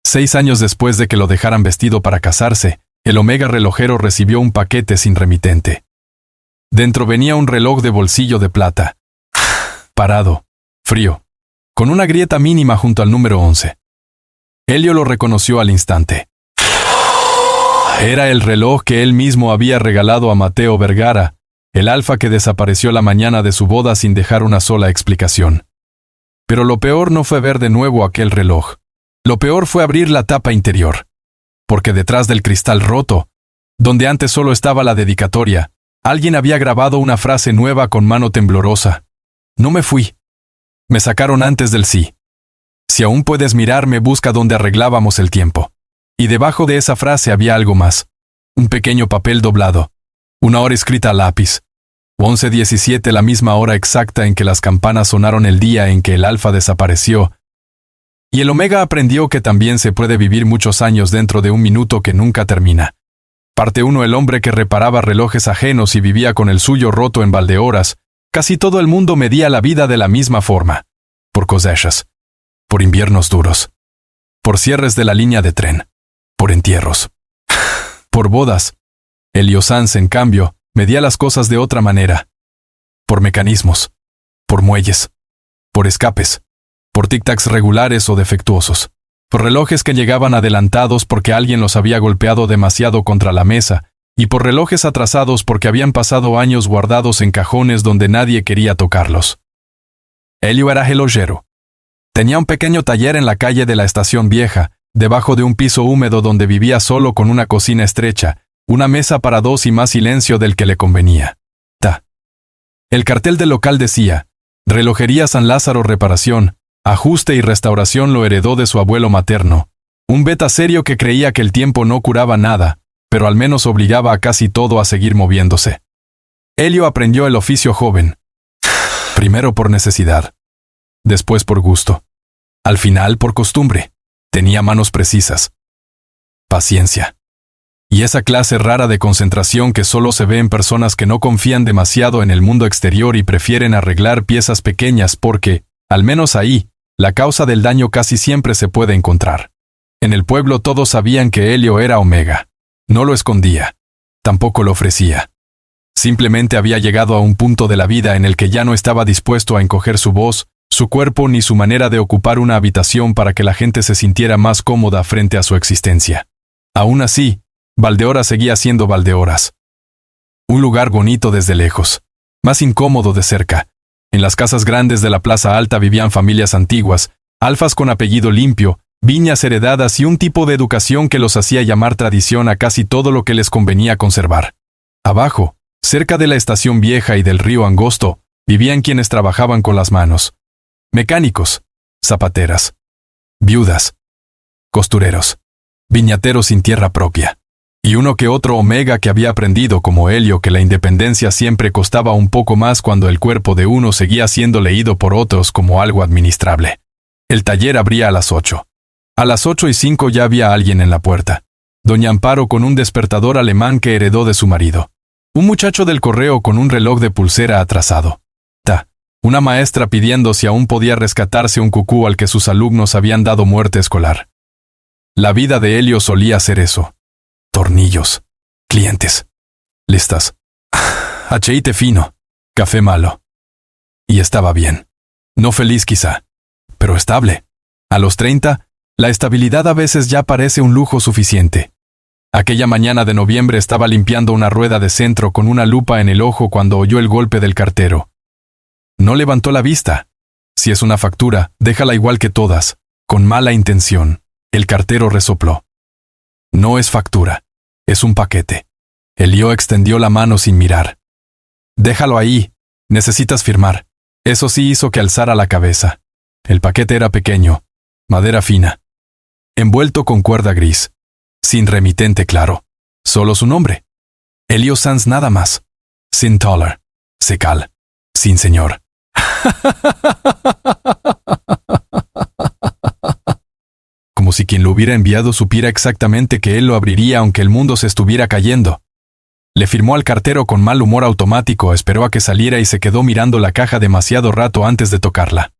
6 años después de que lo dejaran vestido para casarse, el Omega relojero recibió un paquete sin remitente. Dentro venía un reloj de bolsillo de plata. Parado, frío, con una grieta mínima junto al número 11. Elio lo reconoció al instante. Era el reloj que él mismo había regalado a Mateo Vergara, el alfa que desapareció la mañana de su boda sin dejar una sola explicación. Pero lo peor no fue ver de nuevo aquel reloj. Lo peor fue abrir la tapa interior. Porque detrás del cristal roto, donde antes solo estaba la dedicatoria, alguien había grabado una frase nueva con mano temblorosa. No me fui. Me sacaron antes del sí. Si aún puedes mirarme, busca donde arreglábamos el tiempo. Y debajo de esa frase había algo más. Un pequeño papel doblado. Una hora escrita a lápiz. 11:17, la misma hora exacta en que las campanas sonaron el día en que el alfa desapareció. Y el Omega aprendió que también se puede vivir muchos años dentro de un minuto que nunca termina. Parte 1. El hombre que reparaba relojes ajenos y vivía con el suyo roto en Valdehoras. Casi todo el mundo medía la vida de la misma forma. Por cosechas. Por inviernos duros. Por cierres de la línea de tren. Por entierros. Por bodas. Elio Sanz, en cambio, medía las cosas de otra manera. Por mecanismos. Por muelles. Por escapes. Por tic-tacs regulares o defectuosos. Por relojes que llegaban adelantados porque alguien los había golpeado demasiado contra la mesa, y por relojes atrasados porque habían pasado años guardados en cajones donde nadie quería tocarlos. Elio era relojero. Tenía un pequeño taller en la calle de la Estación Vieja, debajo de un piso húmedo donde vivía solo con una cocina estrecha, una mesa para dos y más silencio del que le convenía. El cartel del local decía: Relojería San Lázaro Reparación, Ajuste y Restauración. Lo heredó de su abuelo materno, un beta serio que creía que el tiempo no curaba nada, pero al menos obligaba a casi todo a seguir moviéndose. Elio aprendió el oficio joven. Primero por necesidad. Después por gusto. Al final por costumbre. Tenía manos precisas. Paciencia. Y esa clase rara de concentración que solo se ve en personas que no confían demasiado en el mundo exterior y prefieren arreglar piezas pequeñas porque, al menos ahí, la causa del daño casi siempre se puede encontrar. En el pueblo todos sabían que Elio era Omega. No lo escondía. Tampoco lo ofrecía. Simplemente había llegado a un punto de la vida en el que ya no estaba dispuesto a encoger su voz, su cuerpo ni su manera de ocupar una habitación para que la gente se sintiera más cómoda frente a su existencia. Aún así, Valdehoras seguía siendo Valdehoras. Un lugar bonito desde lejos, más incómodo de cerca. En las casas grandes de la Plaza Alta vivían familias antiguas, alfas con apellido limpio, viñas heredadas y un tipo de educación que los hacía llamar tradición a casi todo lo que les convenía conservar. Abajo, cerca de la Estación Vieja y del río Angosto, vivían quienes trabajaban con las manos. Mecánicos, zapateras, viudas, costureros, viñateros sin tierra propia. Y uno que otro Omega que había aprendido como Elio que la independencia siempre costaba un poco más cuando el cuerpo de uno seguía siendo leído por otros como algo administrable. El taller abría a las 8. A las 8:05 ya había alguien en la puerta. Doña Amparo con un despertador alemán que heredó de su marido. Un muchacho del correo con un reloj de pulsera atrasado. Una maestra pidiendo si aún podía rescatarse un cucú al que sus alumnos habían dado muerte escolar. La vida de Elio solía ser eso. Tornillos, clientes, listas, aceite fino, café malo. Y estaba bien. No feliz quizá, pero estable. A los 30, la estabilidad a veces ya parece un lujo suficiente. Aquella mañana de noviembre estaba limpiando una rueda de centro con una lupa en el ojo cuando oyó el golpe del cartero. No levantó la vista. Si es una factura, déjala igual que todas, con mala intención. El cartero resopló. No es factura, es un paquete. Elio extendió la mano sin mirar. Déjalo ahí, necesitas firmar. Eso sí hizo que alzara la cabeza. El paquete era pequeño, madera fina, envuelto con cuerda gris, sin remitente claro, solo su nombre. Elio Sanz nada más. Sin Toller, Secal, sin señor. Como si quien lo hubiera enviado supiera exactamente que él lo abriría aunque el mundo se estuviera cayendo. Le firmó al cartero con mal humor automático, esperó a que saliera y se quedó mirando la caja demasiado rato antes de tocarla.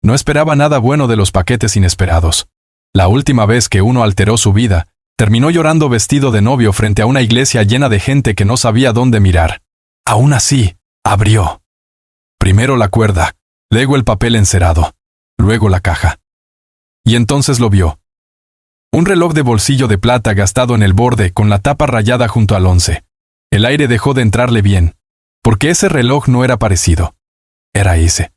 No esperaba nada bueno de los paquetes inesperados. La última vez que uno alteró su vida, terminó llorando vestido de novio frente a una iglesia llena de gente que no sabía dónde mirar. Aún así, abrió. Primero la cuerda, luego el papel encerado, luego la caja. Y entonces lo vio. Un reloj de bolsillo de plata gastado en el borde con la tapa rayada junto al 11. El aire dejó de entrarle bien, porque ese reloj no era parecido. Era ese.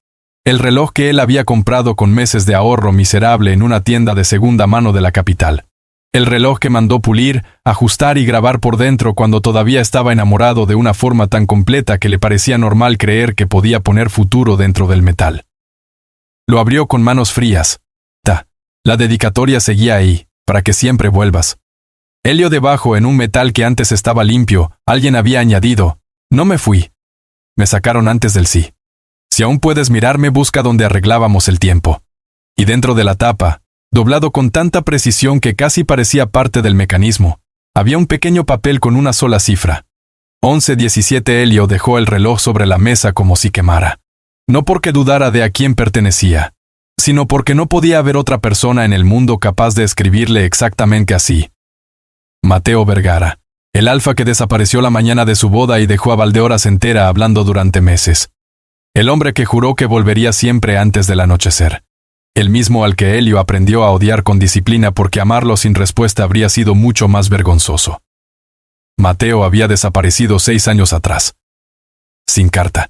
El reloj que él había comprado con meses de ahorro miserable en una tienda de segunda mano de la capital. El reloj que mandó pulir, ajustar y grabar por dentro cuando todavía estaba enamorado de una forma tan completa que le parecía normal creer que podía poner futuro dentro del metal. Lo abrió con manos frías. La dedicatoria seguía ahí, para que siempre vuelvas. Helio debajo en un metal que antes estaba limpio, alguien había añadido, no me fui. Me sacaron antes del sí. Si aún puedes mirarme, busca donde arreglábamos el tiempo. Y dentro de la tapa, doblado con tanta precisión que casi parecía parte del mecanismo, había un pequeño papel con una sola cifra. 11:17. Helio dejó el reloj sobre la mesa como si quemara. No porque dudara de a quién pertenecía, sino porque no podía haber otra persona en el mundo capaz de escribirle exactamente así. Mateo Vergara, el alfa que desapareció la mañana de su boda y dejó a Valdehoras entera hablando durante meses. El hombre que juró que volvería siempre antes del anochecer. El mismo al que Helio aprendió a odiar con disciplina porque amarlo sin respuesta habría sido mucho más vergonzoso. Mateo había desaparecido 6 años atrás. Sin carta.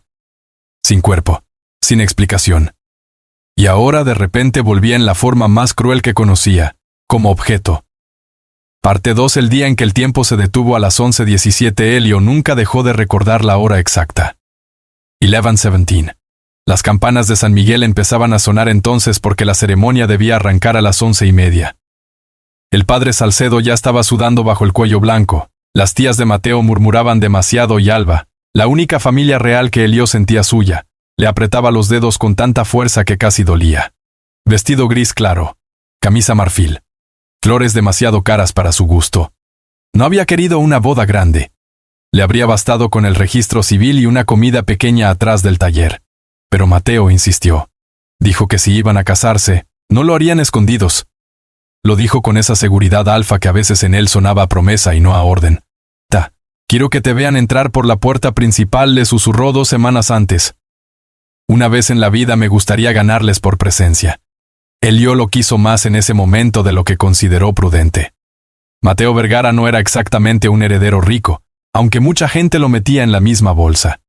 Sin cuerpo. Sin explicación. Y ahora de repente volvía en la forma más cruel que conocía, como objeto. Parte 2. El día en que el tiempo se detuvo a las 11:17. Helio nunca dejó de recordar la hora exacta. 11:17. Las campanas de San Miguel empezaban a sonar entonces porque la ceremonia debía arrancar a las 11:30. El padre Salcedo ya estaba sudando bajo el cuello blanco. Las tías de Mateo murmuraban demasiado y Alba, la única familia real que Helio sentía suya, le apretaba los dedos con tanta fuerza que casi dolía. Vestido gris claro, camisa marfil, flores demasiado caras para su gusto. No había querido una boda grande. Le habría bastado con el registro civil y una comida pequeña atrás del taller. Pero Mateo insistió. Dijo que si iban a casarse, no lo harían escondidos. Lo dijo con esa seguridad alfa que a veces en él sonaba a promesa y no a orden. Quiero que te vean entrar por la puerta principal, le susurró 2 semanas antes. Una vez en la vida me gustaría ganarles por presencia. Helio lo quiso más en ese momento de lo que consideró prudente. Mateo Vergara no era exactamente un heredero rico, aunque mucha gente lo metía en la misma bolsa.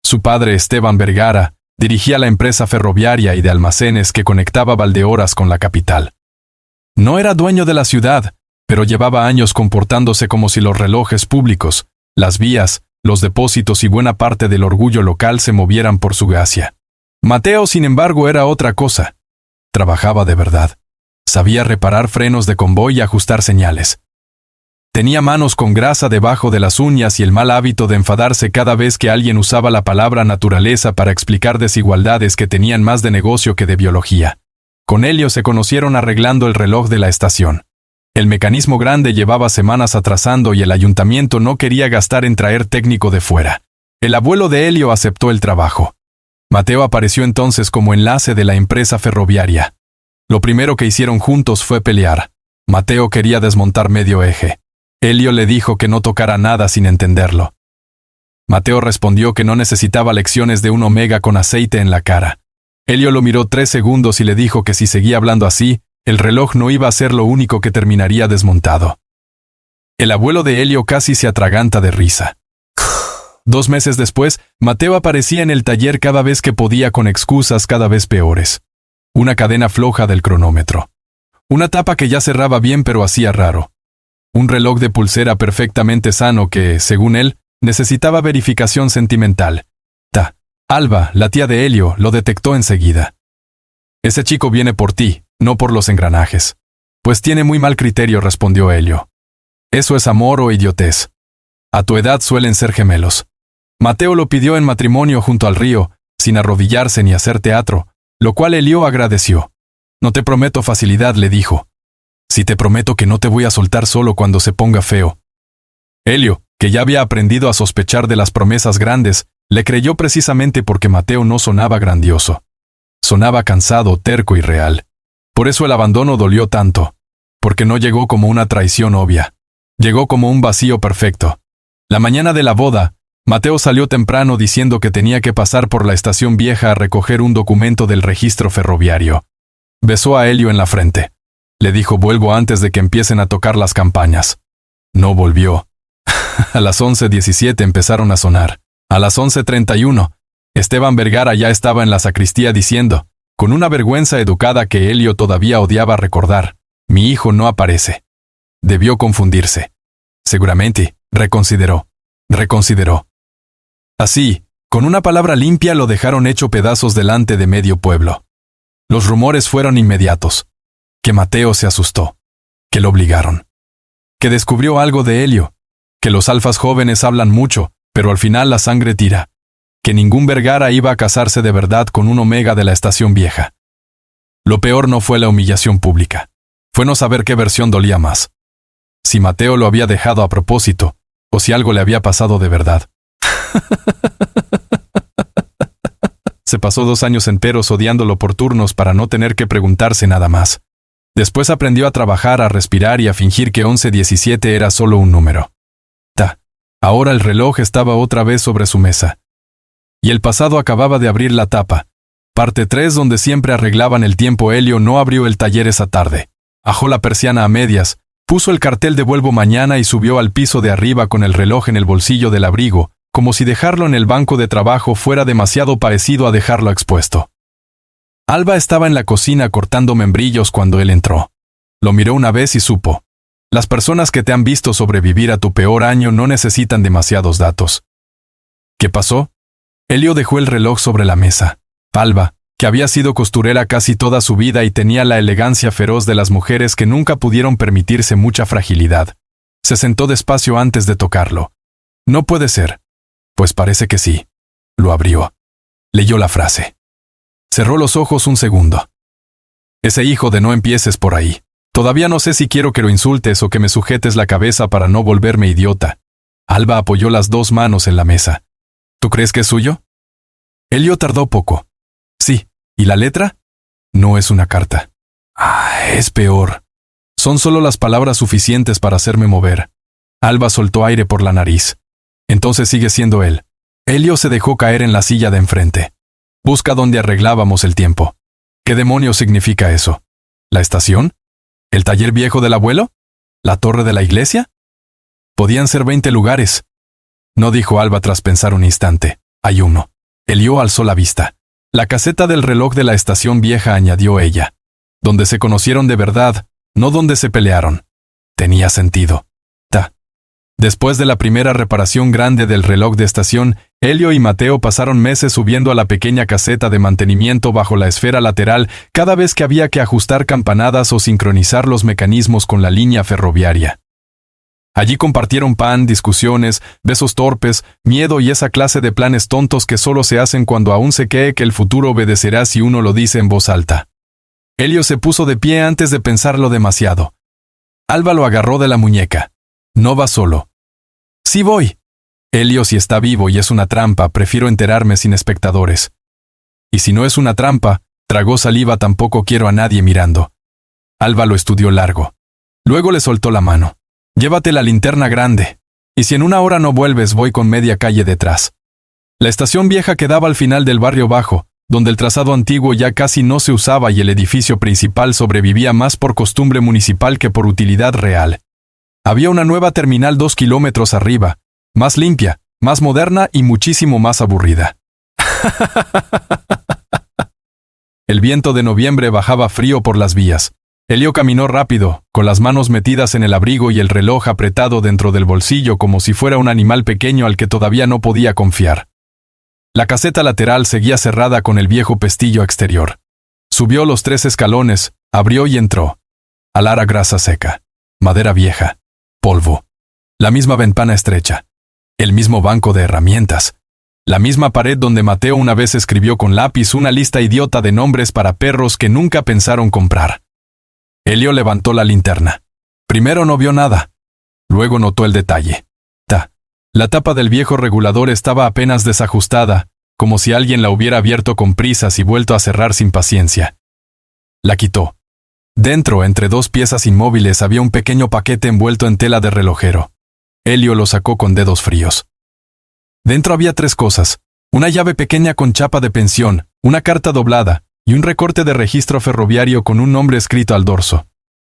Su padre, Esteban Vergara, dirigía la empresa ferroviaria y de almacenes que conectaba Valdehoras con la capital. No era dueño de la ciudad, pero llevaba años comportándose como si los relojes públicos, las vías, los depósitos y buena parte del orgullo local se movieran por su gracia. Mateo, sin embargo, era otra cosa. Trabajaba de verdad. Sabía reparar frenos de convoy y ajustar señales. Tenía manos con grasa debajo de las uñas y el mal hábito de enfadarse cada vez que alguien usaba la palabra naturaleza para explicar desigualdades que tenían más de negocio que de biología. Con Helio se conocieron arreglando el reloj de la estación. El mecanismo grande llevaba semanas atrasando y el ayuntamiento no quería gastar en traer técnico de fuera. El abuelo de Helio aceptó el trabajo. Mateo apareció entonces como enlace de la empresa ferroviaria. Lo primero que hicieron juntos fue pelear. Mateo quería desmontar medio eje. Helio le dijo que no tocara nada sin entenderlo. Mateo respondió que no necesitaba lecciones de un omega con aceite en la cara. Helio lo miró 3 segundos y le dijo que si seguía hablando así, el reloj no iba a ser lo único que terminaría desmontado. El abuelo de Helio casi se atraganta de risa. 2 meses después, Mateo aparecía en el taller cada vez que podía con excusas cada vez peores. Una cadena floja del cronómetro. Una tapa que ya cerraba bien pero hacía raro. Un reloj de pulsera perfectamente sano que, según él, necesitaba verificación sentimental. Alba, la tía de Helio, lo detectó enseguida. Ese chico viene por ti, no por los engranajes. Pues tiene muy mal criterio, respondió Helio. Eso es amor o idiotez. A tu edad suelen ser gemelos. Mateo lo pidió en matrimonio junto al río, sin arrodillarse ni hacer teatro, lo cual Helio agradeció. No te prometo facilidad, le dijo. Sí te prometo que no te voy a soltar solo cuando se ponga feo. Helio, que ya había aprendido a sospechar de las promesas grandes, le creyó precisamente porque Mateo no sonaba grandioso. Sonaba cansado, terco y real. Por eso el abandono dolió tanto. porque no llegó como una traición obvia. Llegó como un vacío perfecto. La mañana de la boda, Mateo salió temprano diciendo que tenía que pasar por la estación vieja a recoger un documento del registro ferroviario. Besó a Elio en la frente. Le dijo: vuelvo antes de que empiecen a tocar las campanas. No volvió. A las 11:17 empezaron a sonar. A las 11:31, Esteban Vergara ya estaba en la sacristía diciendo, con una vergüenza educada que Elio todavía odiaba recordar: mi hijo no aparece. Debió confundirse. Seguramente, reconsideró. Así, con una palabra limpia lo dejaron hecho pedazos delante de medio pueblo. Los rumores fueron inmediatos. Que Mateo se asustó. Que lo obligaron. Que descubrió algo de Elio. Que los alfas jóvenes hablan mucho, pero al final la sangre tira. Que ningún Vergara iba a casarse de verdad con un Omega de la estación vieja. Lo peor no fue la humillación pública. Fue no saber qué versión dolía más. Si Mateo lo había dejado a propósito, o si algo le había pasado de verdad. Se pasó 2 años enteros odiándolo por turnos para no tener que preguntarse nada más. Después aprendió a trabajar, a respirar y a fingir que 11:17 era solo un número. Ahora el reloj estaba otra vez sobre su mesa. Y el pasado acababa de abrir la tapa. Parte 3, donde siempre arreglaban el tiempo. Elio no abrió el taller esa tarde. Ajó la persiana a medias, puso el cartel de vuelvo mañana y subió al piso de arriba con el reloj en el bolsillo del abrigo, como si dejarlo en el banco de trabajo fuera demasiado parecido a dejarlo expuesto. Alba estaba en la cocina cortando membrillos cuando él entró. Lo miró una vez y supo. Las personas que te han visto sobrevivir a tu peor año no necesitan demasiados datos. ¿Qué pasó? Elio dejó el reloj sobre la mesa. Alba, que había sido costurera casi toda su vida y tenía la elegancia feroz de las mujeres que nunca pudieron permitirse mucha fragilidad, se sentó despacio antes de tocarlo. No puede ser. Pues parece que sí. Lo abrió. Leyó la frase. Cerró los ojos un segundo. Ese hijo de no empieces por ahí. Todavía no sé si quiero que lo insultes o que me sujetes la cabeza para no volverme idiota. Alba apoyó las 2 manos en la mesa. ¿Tú crees que es suyo? Elio tardó poco. Sí. ¿Y la letra? No es una carta. Es peor. Son solo las palabras suficientes para hacerme mover. Alba soltó aire por la nariz. Entonces sigue siendo él. Elio se dejó caer en la silla de enfrente. Busca donde arreglábamos el tiempo. ¿Qué demonios significa eso? ¿La estación? ¿El taller viejo del abuelo? ¿La torre de la iglesia? Podían ser 20 lugares. No, dijo Alba tras pensar un instante. Hay uno. Elio alzó la vista. La caseta del reloj de la estación vieja, añadió ella. Donde se conocieron de verdad, no donde se pelearon. Tenía sentido. Después de la primera reparación grande del reloj de estación, Elio y Mateo pasaron meses subiendo a la pequeña caseta de mantenimiento bajo la esfera lateral cada vez que había que ajustar campanadas o sincronizar los mecanismos con la línea ferroviaria. Allí compartieron pan, discusiones, besos torpes, miedo y esa clase de planes tontos que solo se hacen cuando aún se cree que el futuro obedecerá si uno lo dice en voz alta. Elio se puso de pie antes de pensarlo demasiado. Alba lo agarró de la muñeca. No va solo. Sí voy. Elio, si está vivo y es una trampa, prefiero enterarme sin espectadores. Y si no es una trampa, tragó saliva, tampoco quiero a nadie mirando. Alba lo estudió largo. Luego le soltó la mano. Llévate la linterna grande. Y si en 1 hora no vuelves, voy con media calle detrás. La estación vieja quedaba al final del barrio bajo, donde el trazado antiguo ya casi no se usaba y el edificio principal sobrevivía más por costumbre municipal que por utilidad real. Había una nueva terminal 2 kilómetros arriba, más limpia, más moderna y muchísimo más aburrida. El viento de noviembre bajaba frío por las vías. Elio caminó rápido, con las manos metidas en el abrigo y el reloj apretado dentro del bolsillo como si fuera un animal pequeño al que todavía no podía confiar. La caseta lateral seguía cerrada con el viejo pestillo exterior. Subió los 3 escalones, abrió y entró. Alara grasa seca, madera vieja, polvo. La misma ventana estrecha. El mismo banco de herramientas. La misma pared donde Mateo una vez escribió con lápiz una lista idiota de nombres para perros que nunca pensaron comprar. Elio levantó la linterna. Primero no vio nada. Luego notó el detalle. La tapa del viejo regulador estaba apenas desajustada, como si alguien la hubiera abierto con prisas y vuelto a cerrar sin paciencia. La quitó. Dentro, entre dos piezas inmóviles, había un pequeño paquete envuelto en tela de relojero. Elio lo sacó con dedos fríos. Dentro había 3 cosas: una llave pequeña con chapa de pensión, una carta doblada y un recorte de registro ferroviario con un nombre escrito al dorso.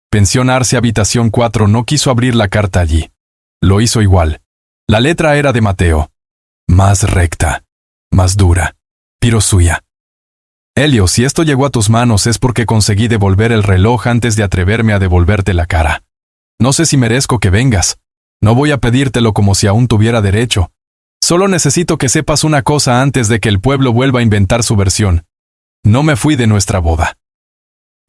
Pensión Arce, habitación 4. No quiso abrir la carta allí. Lo hizo igual. La letra era de Mateo. Más recta, más dura, pero suya. Elio, si esto llegó a tus manos es porque conseguí devolver el reloj antes de atreverme a devolverte la cara. No sé si merezco que vengas. No voy a pedírtelo como si aún tuviera derecho. Solo necesito que sepas una cosa antes de que el pueblo vuelva a inventar su versión. No me fui de nuestra boda.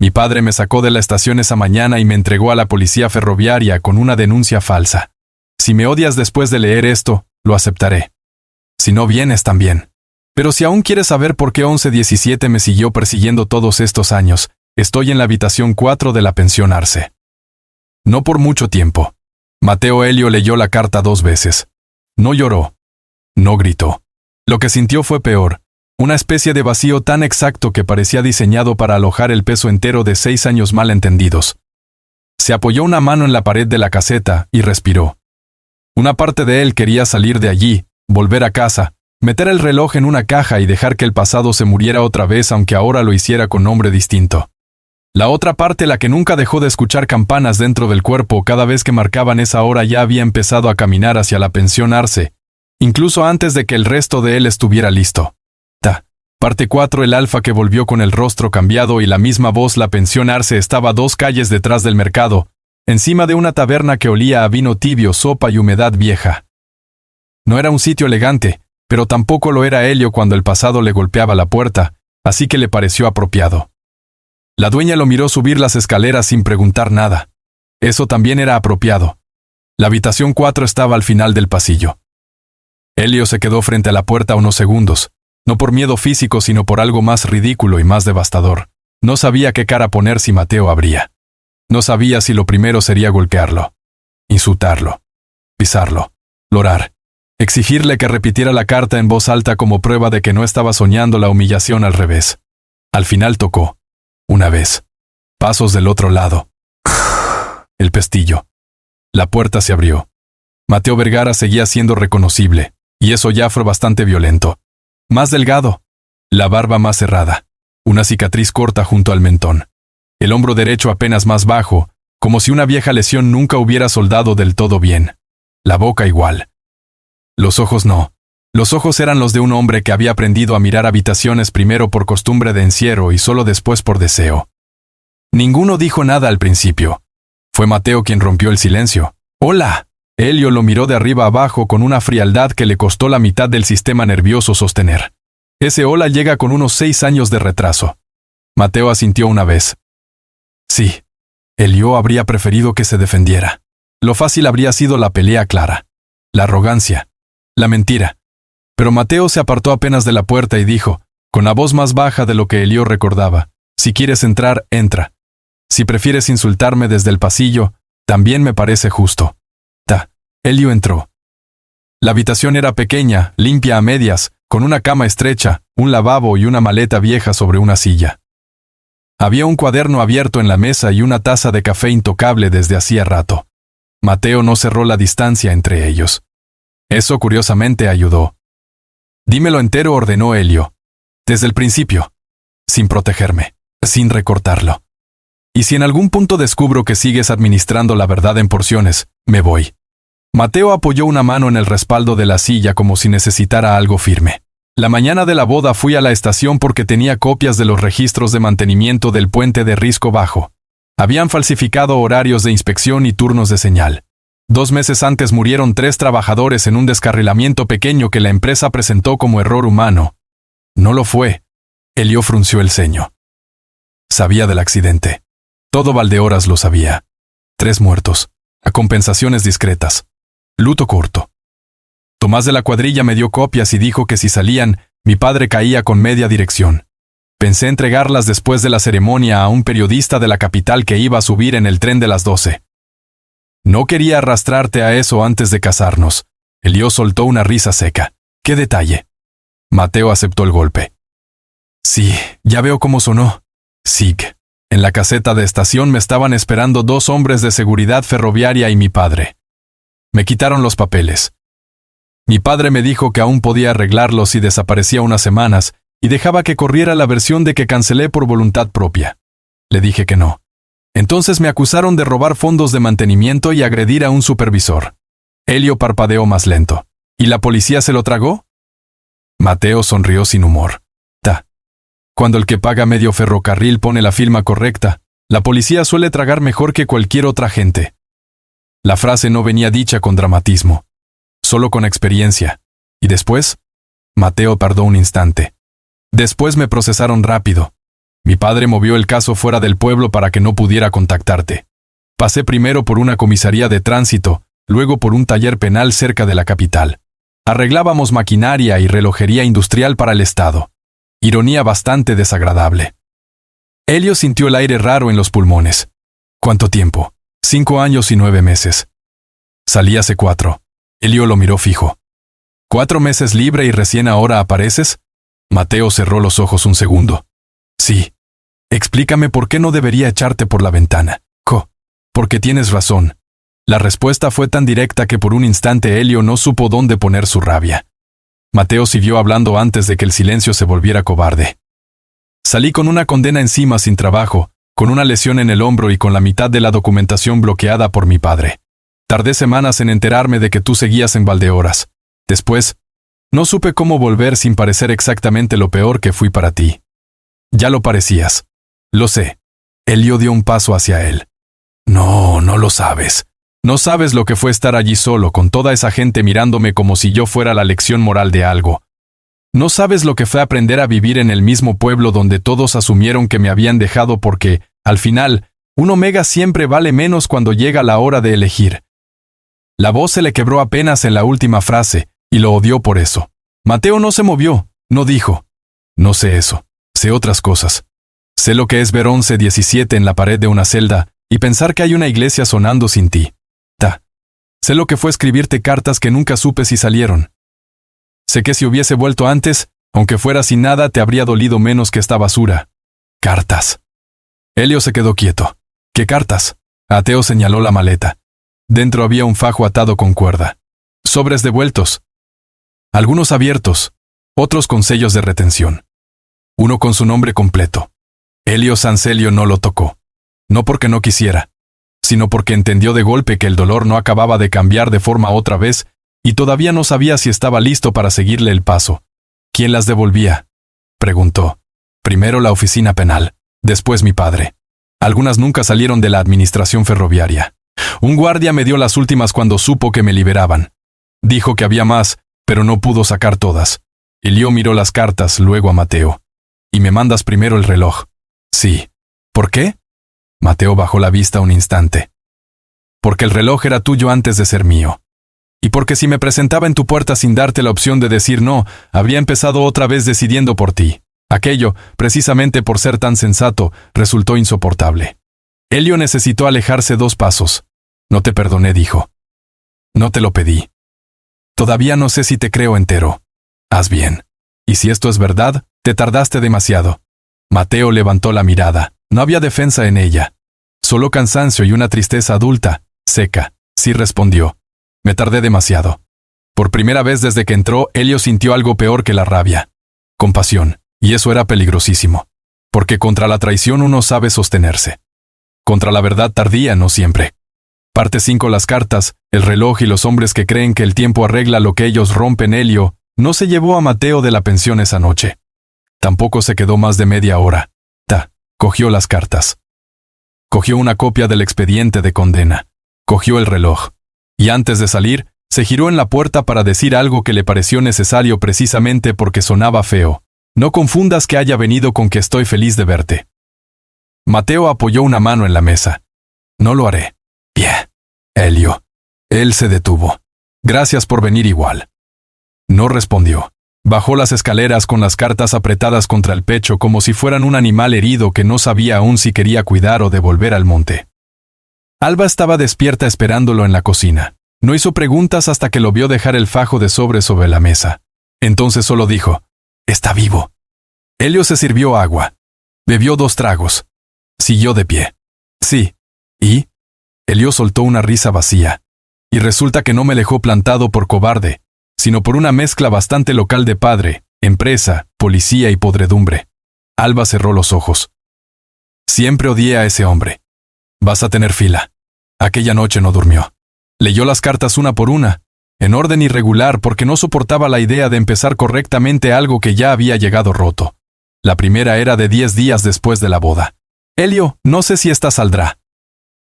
Mi padre me sacó de la estación esa mañana y me entregó a la policía ferroviaria con una denuncia falsa. Si me odias después de leer esto, lo aceptaré. Si no vienes también. Pero si aún quieres saber por qué 1117 me siguió persiguiendo todos estos años, estoy en la habitación 4 de la pensión Arce. No por mucho tiempo. Mateo Elio leyó la carta 2 veces. No lloró. No gritó. Lo que sintió fue peor. Una especie de vacío tan exacto que parecía diseñado para alojar el peso entero de 6 años mal entendidos. Se apoyó una mano en la pared de la caseta y respiró. Una parte de él quería salir de allí, volver a casa, meter el reloj en una caja y dejar que el pasado se muriera otra vez, aunque ahora lo hiciera con nombre distinto. La otra parte, la que nunca dejó de escuchar campanas dentro del cuerpo cada vez que marcaban esa hora, ya había empezado a caminar hacia la pensión Arce, incluso antes de que el resto de él estuviera listo. Parte 4. El alfa que volvió con el rostro cambiado y la misma voz. La pensión Arce estaba 2 calles detrás del mercado, encima de una taberna que olía a vino tibio, sopa y humedad vieja. No era un sitio elegante, pero tampoco lo era Elio cuando el pasado le golpeaba la puerta, así que le pareció apropiado. La dueña lo miró subir las escaleras sin preguntar nada. Eso también era apropiado. La habitación 4 estaba al final del pasillo. Elio se quedó frente a la puerta unos segundos, no por miedo físico sino por algo más ridículo y más devastador. No sabía qué cara poner si Mateo abría. No sabía si lo primero sería golpearlo, insultarlo, pisarlo, llorar, exigirle que repitiera la carta en voz alta como prueba de que no estaba soñando la humillación al revés. Al final tocó. Una vez. Pasos del otro lado. El pestillo. La puerta se abrió. Mateo Vergara seguía siendo reconocible, y eso ya fue bastante violento. Más delgado. La barba más cerrada. Una cicatriz corta junto al mentón. El hombro derecho apenas más bajo, como si una vieja lesión nunca hubiera soldado del todo bien. La boca igual. Los ojos no. Los ojos eran los de un hombre que había aprendido a mirar habitaciones primero por costumbre de encierro y solo después por deseo. Ninguno dijo nada al principio. Fue Mateo quien rompió el silencio. ¡Hola! Elio lo miró de arriba abajo con una frialdad que le costó la mitad del sistema nervioso sostener. Ese hola llega con unos 6 años de retraso. Mateo asintió una vez. Sí. Elio habría preferido que se defendiera. Lo fácil habría sido la pelea clara. La arrogancia. La mentira. Pero Mateo se apartó apenas de la puerta y dijo, con la voz más baja de lo que Elio recordaba: si quieres entrar, entra. Si prefieres insultarme desde el pasillo, también me parece justo. Elio entró. La habitación era pequeña, limpia a medias, con una cama estrecha, un lavabo y una maleta vieja sobre una silla. Había un cuaderno abierto en la mesa y una taza de café intocable desde hacía rato. Mateo no cerró la distancia entre ellos. Eso curiosamente ayudó. Dímelo entero, ordenó Elio. Desde el principio. Sin protegerme. Sin recortarlo. Y si en algún punto descubro que sigues administrando la verdad en porciones, me voy. Mateo apoyó una mano en el respaldo de la silla como si necesitara algo firme. La mañana de la boda fui a la estación porque tenía copias de los registros de mantenimiento del puente de Risco Bajo. Habían falsificado horarios de inspección y turnos de señal. 2 meses antes murieron 3 trabajadores en un descarrilamiento pequeño que la empresa presentó como error humano. No lo fue. Elio frunció el ceño. Sabía del accidente. Todo Valdehoras lo sabía. 3 muertos. A compensaciones discretas. Luto corto. Tomás de la cuadrilla me dio copias y dijo que si salían, mi padre caía con media dirección. Pensé entregarlas después de la ceremonia a un periodista de la capital que iba a subir en el tren de las 12. No quería arrastrarte a eso antes de casarnos. Elio soltó una risa seca. ¿Qué detalle? Mateo aceptó el golpe. Sí, ya veo cómo sonó. Sig. En la caseta de estación me estaban esperando 2 hombres de seguridad ferroviaria y mi padre. Me quitaron los papeles. Mi padre me dijo que aún podía arreglarlos si desaparecía unas semanas y dejaba que corriera la versión de que cancelé por voluntad propia. Le dije que no. Entonces me acusaron de robar fondos de mantenimiento y agredir a un supervisor. Elio parpadeó más lento. ¿Y la policía se lo tragó? Mateo sonrió sin humor. Cuando el que paga medio ferrocarril pone la firma correcta, la policía suele tragar mejor que cualquier otra gente. La frase no venía dicha con dramatismo, solo con experiencia. ¿Y después? Mateo tardó un instante. Después me procesaron rápido. Mi padre movió el caso fuera del pueblo para que no pudiera contactarte. Pasé primero por una comisaría de tránsito, luego por un taller penal cerca de la capital. Arreglábamos maquinaria y relojería industrial para el Estado. Ironía bastante desagradable. Elio sintió el aire raro en los pulmones. ¿Cuánto tiempo? 5 años y 9 meses. Salí hace 4. Elio lo miró fijo. ¿4 meses libre y recién ahora apareces? Mateo cerró los ojos un segundo. Sí. Explícame por qué no debería echarte por la ventana. Porque tienes razón. La respuesta fue tan directa que por un instante Elio no supo dónde poner su rabia. Mateo siguió hablando antes de que el silencio se volviera cobarde. Salí con una condena encima sin trabajo, con una lesión en el hombro y con la mitad de la documentación bloqueada por mi padre. Tardé semanas en enterarme de que tú seguías en Valdehoras. Después, no supe cómo volver sin parecer exactamente lo peor que fui para ti. Ya lo parecías. Lo sé. Elio dio un paso hacia él. No lo sabes. No sabes lo que fue estar allí solo, con toda esa gente mirándome como si yo fuera la lección moral de algo. No sabes lo que fue aprender a vivir en el mismo pueblo donde todos asumieron que me habían dejado porque, al final, un omega siempre vale menos cuando llega la hora de elegir. La voz se le quebró apenas en la última frase, y lo odió por eso. Mateo no se movió, no dijo. No sé eso, sé otras cosas. Sé lo que es ver 11-17 en la pared de una celda y pensar que hay una iglesia sonando sin ti. Sé lo que fue escribirte cartas que nunca supe si salieron. Sé que si hubiese vuelto antes, aunque fuera sin nada, te habría dolido menos que esta basura. Cartas. Elio se quedó quieto. ¿Qué cartas? Mateo señaló la maleta. Dentro había un fajo atado con cuerda. Sobres devueltos. Algunos abiertos, otros con sellos de retención. Uno con su nombre completo. Elio Sancelio no lo tocó. No porque no quisiera, sino porque entendió de golpe que el dolor no acababa de cambiar de forma otra vez y todavía no sabía si estaba listo para seguirle el paso. ¿Quién las devolvía? Preguntó. Primero la oficina penal, después mi padre. Algunas nunca salieron de la administración ferroviaria. Un guardia me dio las últimas cuando supo que me liberaban. Dijo que había más, pero no pudo sacar todas. Elio miró las cartas, luego a Mateo. ¿Y me mandas primero el reloj? Sí. ¿Por qué? Mateo bajó la vista un instante. Porque el reloj era tuyo antes de ser mío. Y porque si me presentaba en tu puerta sin darte la opción de decir no, habría empezado otra vez decidiendo por ti. Aquello, precisamente por ser tan sensato, resultó insoportable. Elio necesitó alejarse 2 pasos. No te perdoné, dijo. No te lo pedí. Todavía no sé si te creo entero. Haz bien. Y si esto es verdad, te tardaste demasiado. Mateo levantó la mirada. No había defensa en ella. Solo cansancio y una tristeza adulta, seca. Sí respondió. Me tardé demasiado. Por primera vez desde que entró, Elio sintió algo peor que la rabia. Compasión. Y eso era peligrosísimo. Porque contra la traición uno sabe sostenerse. Contra la verdad tardía no siempre. Parte 5. Las cartas, el reloj y los hombres que creen que el tiempo arregla lo que ellos rompen. Elio no se llevó a Mateo de la pensión esa noche. Tampoco se quedó más de media hora. Cogió las cartas. Cogió una copia del expediente de condena. Cogió el reloj. Y antes de salir, se giró en la puerta para decir algo que le pareció necesario precisamente porque sonaba feo. No confundas que haya venido con que estoy feliz de verte. Mateo apoyó una mano en la mesa. No lo haré. Bien. Elio. Él se detuvo. Gracias por venir igual. No respondió. Bajó las escaleras con las cartas apretadas contra el pecho como si fueran un animal herido que no sabía aún si quería cuidar o devolver al monte. Alba estaba despierta esperándolo en la cocina. No hizo preguntas hasta que lo vio dejar el fajo de sobres sobre la mesa. Entonces solo dijo, «Está vivo». Elio se sirvió agua. Bebió 2 tragos. Siguió de pie. Sí. ¿Y? Elio soltó una risa vacía. Y resulta que no me dejó plantado por cobarde, sino por una mezcla bastante local de padre, empresa, policía y podredumbre. Alba cerró los ojos. Siempre odié a ese hombre. Vas a tener fila. Aquella noche no durmió. Leyó las cartas una por una, en orden irregular porque no soportaba la idea de empezar correctamente algo que ya había llegado roto. La primera era de 10 días después de la boda. Elio, no sé si esta saldrá.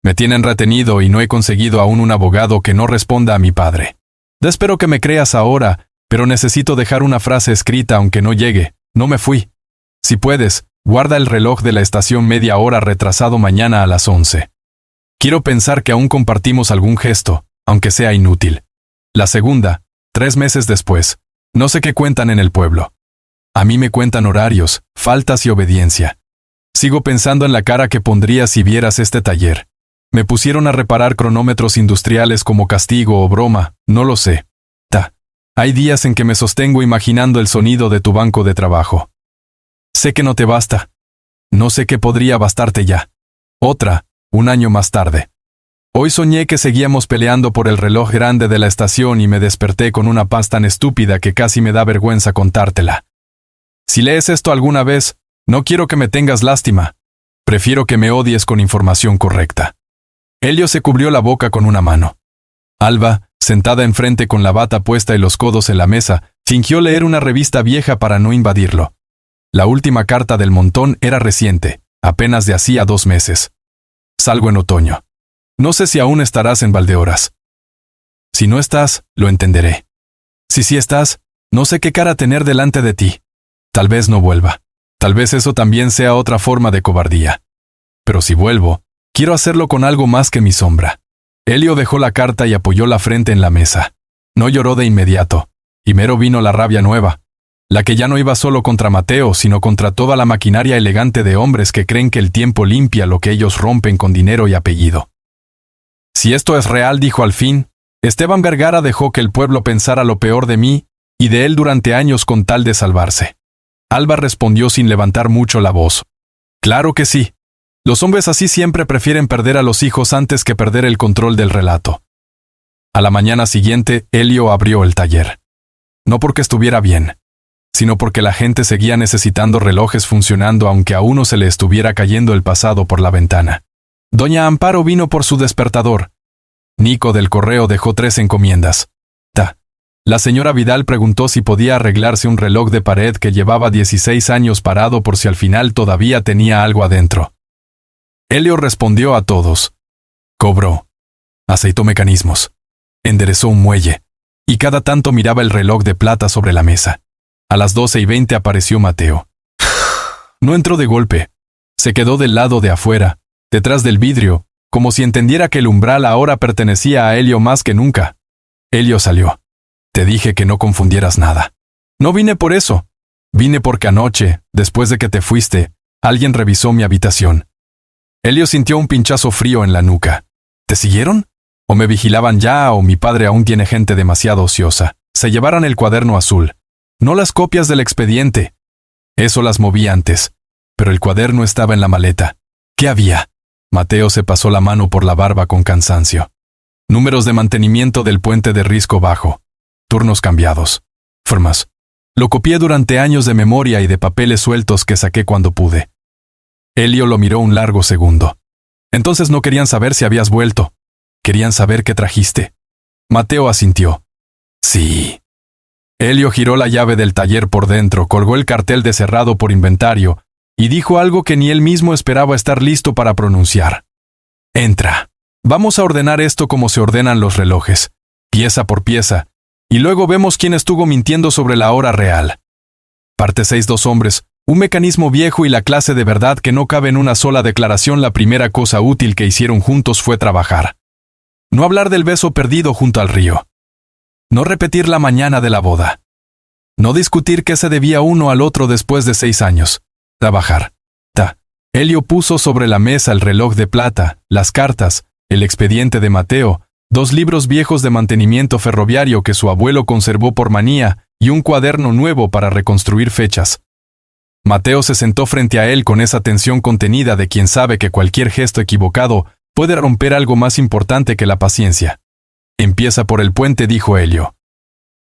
Me tienen retenido y no he conseguido aún un abogado que no responda a mi padre. Espero que me creas ahora, pero necesito dejar una frase escrita aunque no llegue. No me fui. Si puedes, guarda el reloj de la estación media hora retrasado mañana a las 11. Quiero pensar que aún compartimos algún gesto, aunque sea inútil. La segunda, 3 meses después. No sé qué cuentan en el pueblo. A mí me cuentan horarios, faltas y obediencia. Sigo pensando en la cara que pondrías si vieras este taller. Me pusieron a reparar cronómetros industriales como castigo o broma, no lo sé. Hay días en que me sostengo imaginando el sonido de tu banco de trabajo. Sé que no te basta. No sé qué podría bastarte ya. Otra, 1 año más tarde. Hoy soñé que seguíamos peleando por el reloj grande de la estación y me desperté con una paz tan estúpida que casi me da vergüenza contártela. Si lees esto alguna vez, no quiero que me tengas lástima. Prefiero que me odies con información correcta. Elio se cubrió la boca con una mano. Alba, sentada enfrente con la bata puesta y los codos en la mesa, fingió leer una revista vieja para no invadirlo. La última carta del montón era reciente, apenas de hacía 2 meses. Salgo en otoño. No sé si aún estarás en Valdeoras. Si no estás, lo entenderé. Si sí estás, no sé qué cara tener delante de ti. Tal vez no vuelva. Tal vez eso también sea otra forma de cobardía. Pero si vuelvo, quiero hacerlo con algo más que mi sombra. Elio dejó la carta y apoyó la frente en la mesa. No lloró de inmediato. Primero vino la rabia nueva. La que ya no iba solo contra Mateo, sino contra toda la maquinaria elegante de hombres que creen que el tiempo limpia lo que ellos rompen con dinero y apellido. Si esto es real, dijo al fin, Esteban Vergara dejó que el pueblo pensara lo peor de mí y de él durante años con tal de salvarse. Alba respondió sin levantar mucho la voz. Claro que sí. Los hombres así siempre prefieren perder a los hijos antes que perder el control del relato. A la mañana siguiente, Elio abrió el taller. No porque estuviera bien, sino porque la gente seguía necesitando relojes funcionando aunque a uno se le estuviera cayendo el pasado por la ventana. Doña Amparo vino por su despertador. Nico del correo dejó 3 encomiendas. La señora Vidal preguntó si podía arreglarse un reloj de pared que llevaba 16 años parado por si al final todavía tenía algo adentro. Elio respondió a todos. Cobró. Aceitó mecanismos. Enderezó un muelle. Y cada tanto miraba el reloj de plata sobre la mesa. A las 12:20 apareció Mateo. No entró de golpe. Se quedó del lado de afuera, detrás del vidrio, como si entendiera que el umbral ahora pertenecía a Elio más que nunca. Elio salió. Te dije que no confundieras nada. No vine por eso. Vine porque anoche, después de que te fuiste, alguien revisó mi habitación. Elio sintió un pinchazo frío en la nuca. ¿Te siguieron? O me vigilaban ya, o mi padre aún tiene gente demasiado ociosa. Se llevaran el cuaderno azul. No las copias del expediente. Eso las moví antes. Pero el cuaderno estaba en la maleta. ¿Qué había? Mateo se pasó la mano por la barba con cansancio. Números de mantenimiento del puente de Risco Bajo. Turnos cambiados. Formas. Lo copié durante años de memoria y de papeles sueltos que saqué cuando pude. Elio lo miró un largo segundo. Entonces no querían saber si habías vuelto. Querían saber qué trajiste. Mateo asintió. Sí. Elio giró la llave del taller por dentro, colgó el cartel de cerrado por inventario y dijo algo que ni él mismo esperaba estar listo para pronunciar. Entra. Vamos a ordenar esto como se ordenan los relojes, pieza por pieza, y luego vemos quién estuvo mintiendo sobre la hora real. Parte 6. 2 hombres, un mecanismo viejo y la clase de verdad que no cabe en una sola declaración. La primera cosa útil que hicieron juntos fue trabajar. No hablar del beso perdido junto al río. No repetir la mañana de la boda. No discutir qué se debía uno al otro después de 6 años. Trabajar. Elio puso sobre la mesa el reloj de plata, las cartas, el expediente de Mateo, 2 libros viejos de mantenimiento ferroviario que su abuelo conservó por manía y un cuaderno nuevo para reconstruir fechas. Mateo se sentó frente a él con esa tensión contenida de quien sabe que cualquier gesto equivocado puede romper algo más importante que la paciencia. Empieza por el puente, dijo Elio.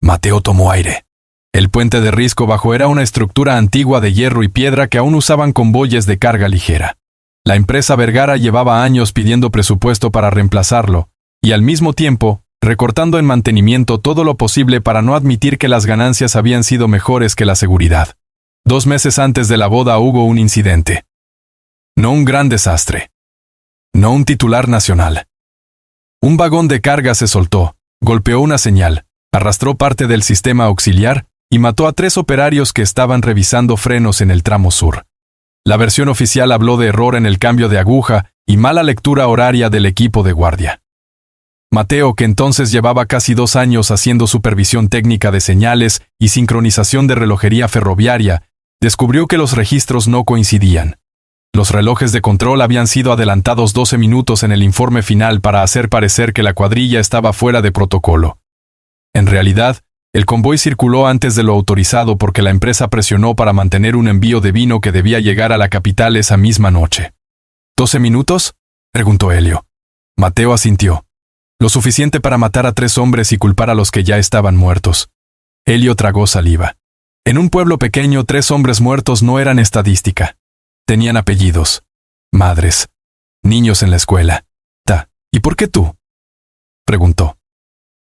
Mateo tomó aire. El puente de Risco Bajo era una estructura antigua de hierro y piedra que aún usaban convoyes de carga ligera. La empresa Vergara llevaba años pidiendo presupuesto para reemplazarlo, y al mismo tiempo, recortando en mantenimiento todo lo posible para no admitir que las ganancias habían sido mejores que la seguridad. 2 meses antes de la boda hubo un incidente. No un gran desastre. No un titular nacional. Un vagón de carga se soltó, golpeó una señal, arrastró parte del sistema auxiliar y mató a 3 operarios que estaban revisando frenos en el tramo sur. La versión oficial habló de error en el cambio de aguja y mala lectura horaria del equipo de guardia. Mateo, que entonces llevaba casi 2 años haciendo supervisión técnica de señales y sincronización de relojería ferroviaria, descubrió que los registros no coincidían. Los relojes de control habían sido adelantados 12 minutos en el informe final para hacer parecer que la cuadrilla estaba fuera de protocolo. En realidad, el convoy circuló antes de lo autorizado porque la empresa presionó para mantener un envío de vino que debía llegar a la capital esa misma noche. ¿12 minutos? Preguntó Elio. Mateo asintió. Lo suficiente para matar a 3 hombres y culpar a los que ya estaban muertos. Elio tragó saliva. En un pueblo pequeño, 3 hombres muertos no eran estadística. Tenían apellidos, madres, niños en la escuela. ¿Y por qué tú? Preguntó.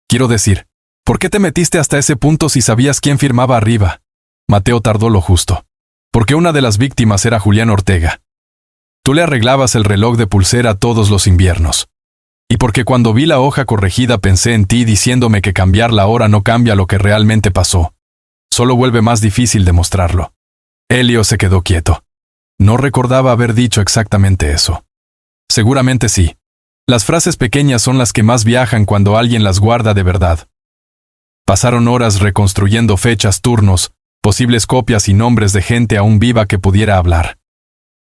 Quiero decir, ¿por qué te metiste hasta ese punto si sabías quién firmaba arriba? Mateo tardó lo justo. Porque una de las víctimas era Julián Ortega. Tú le arreglabas el reloj de pulsera todos los inviernos. Y porque cuando vi la hoja corregida pensé en ti diciéndome que cambiar la hora no cambia lo que realmente pasó. Solo vuelve más difícil demostrarlo. Elio se quedó quieto. No recordaba haber dicho exactamente eso. Seguramente sí. Las frases pequeñas son las que más viajan cuando alguien las guarda de verdad. Pasaron horas reconstruyendo fechas, turnos, posibles copias y nombres de gente aún viva que pudiera hablar.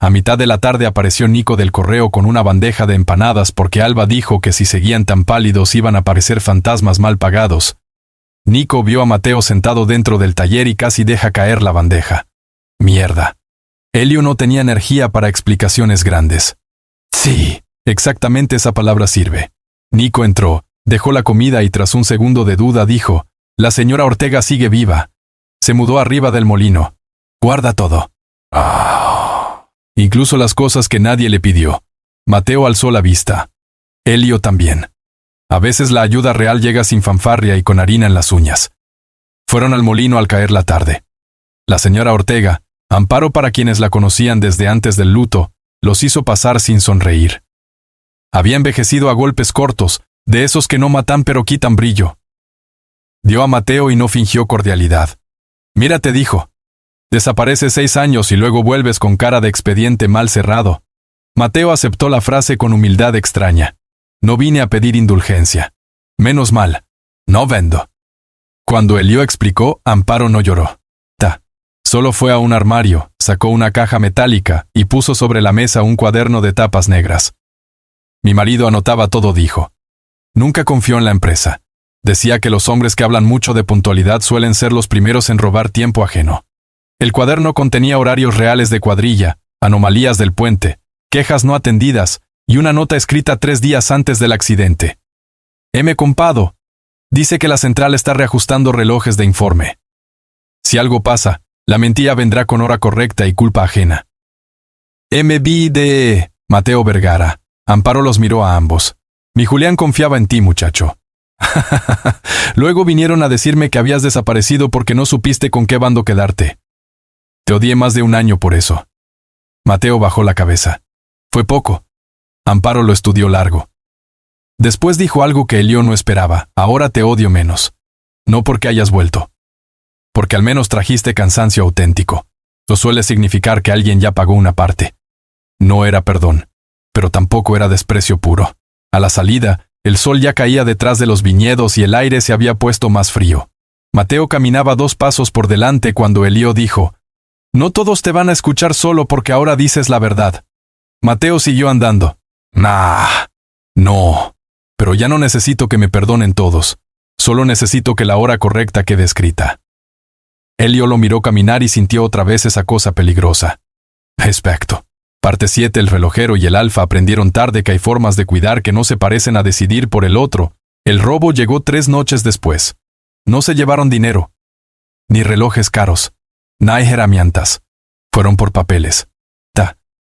A mitad de la tarde apareció Nico del correo con una bandeja de empanadas porque Alba dijo que si seguían tan pálidos iban a parecer fantasmas mal pagados. Nico vio a Mateo sentado dentro del taller y casi deja caer la bandeja. Mierda. Elio no tenía energía para explicaciones grandes. Sí, exactamente esa palabra sirve. Nico entró, dejó la comida y tras un segundo de duda dijo, la señora Ortega sigue viva. Se mudó arriba del molino. Guarda todo. Incluso las cosas que nadie le pidió. Mateo alzó la vista. Elio también. A veces la ayuda real llega sin fanfarria y con harina en las uñas. Fueron al molino al caer la tarde. La señora Ortega, amparo para quienes la conocían desde antes del luto, los hizo pasar sin sonreír. Había envejecido a golpes cortos, de esos que no matan pero quitan brillo. Dio a Mateo y no fingió cordialidad. Mira, te dijo. Desapareces 6 años y luego vuelves con cara de expediente mal cerrado. Mateo aceptó la frase con humildad extraña. No vine a pedir indulgencia. Menos mal. No vendo. Cuando Elio explicó, Amparo no lloró. Solo fue a un armario, sacó una caja metálica y puso sobre la mesa un cuaderno de tapas negras. Mi marido anotaba todo, dijo. Nunca confió en la empresa. Decía que los hombres que hablan mucho de puntualidad suelen ser los primeros en robar tiempo ajeno. El cuaderno contenía horarios reales de cuadrilla, anomalías del puente, quejas no atendidas y una nota escrita 3 días antes del accidente. Compado. Dice que la central está reajustando relojes de informe. Si algo pasa, la mentira vendrá con hora correcta y culpa ajena. MBD. Mateo Vergara. Amparo los miró a ambos. Mi Julián confiaba en ti, muchacho. Luego vinieron a decirme que habías desaparecido porque no supiste con qué bando quedarte. Te odié más de 1 año por eso. Mateo bajó la cabeza. Fue poco. Amparo lo estudió largo. Después dijo algo que Elio no esperaba. Ahora te odio menos. No porque hayas vuelto. Porque al menos trajiste cansancio auténtico. Lo suele significar que alguien ya pagó una parte. No era perdón, pero tampoco era desprecio puro. A la salida, el sol ya caía detrás de los viñedos y el aire se había puesto más frío. Mateo caminaba 2 pasos por delante cuando Elio dijo, no todos te van a escuchar solo porque ahora dices la verdad. Mateo siguió andando. No. Pero ya no necesito que me perdonen todos. Solo necesito que la hora correcta quede escrita. Elio lo miró caminar y sintió otra vez esa cosa peligrosa. Aspecto. Parte 7. El relojero y el alfa aprendieron tarde que hay formas de cuidar que no se parecen a decidir por el otro. El robo llegó 3 noches después. No se llevaron dinero. Ni relojes caros. Ni herramientas. Fueron por papeles.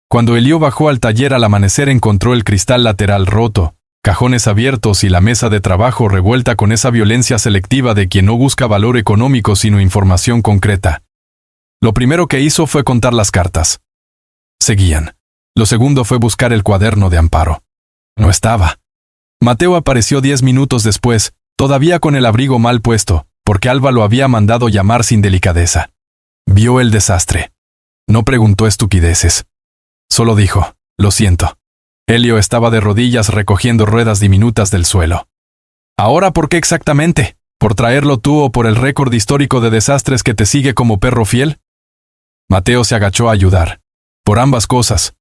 Cuando Elio bajó al taller al amanecer encontró el cristal lateral roto, cajones abiertos y la mesa de trabajo revuelta con esa violencia selectiva de quien no busca valor económico sino información concreta. Lo primero que hizo fue contar las cartas. Seguían. Lo segundo fue buscar el cuaderno de Amparo. No estaba. Mateo apareció 10 minutos después, todavía con el abrigo mal puesto, porque Alba lo había mandado llamar sin delicadeza. Vio el desastre. No preguntó estupideces. Solo dijo, lo siento. Elio estaba de rodillas recogiendo ruedas diminutas del suelo. ¿Ahora por qué exactamente? ¿Por traerlo tú o por el récord histórico de desastres que te sigue como perro fiel? Mateo se agachó a ayudar. Por ambas cosas.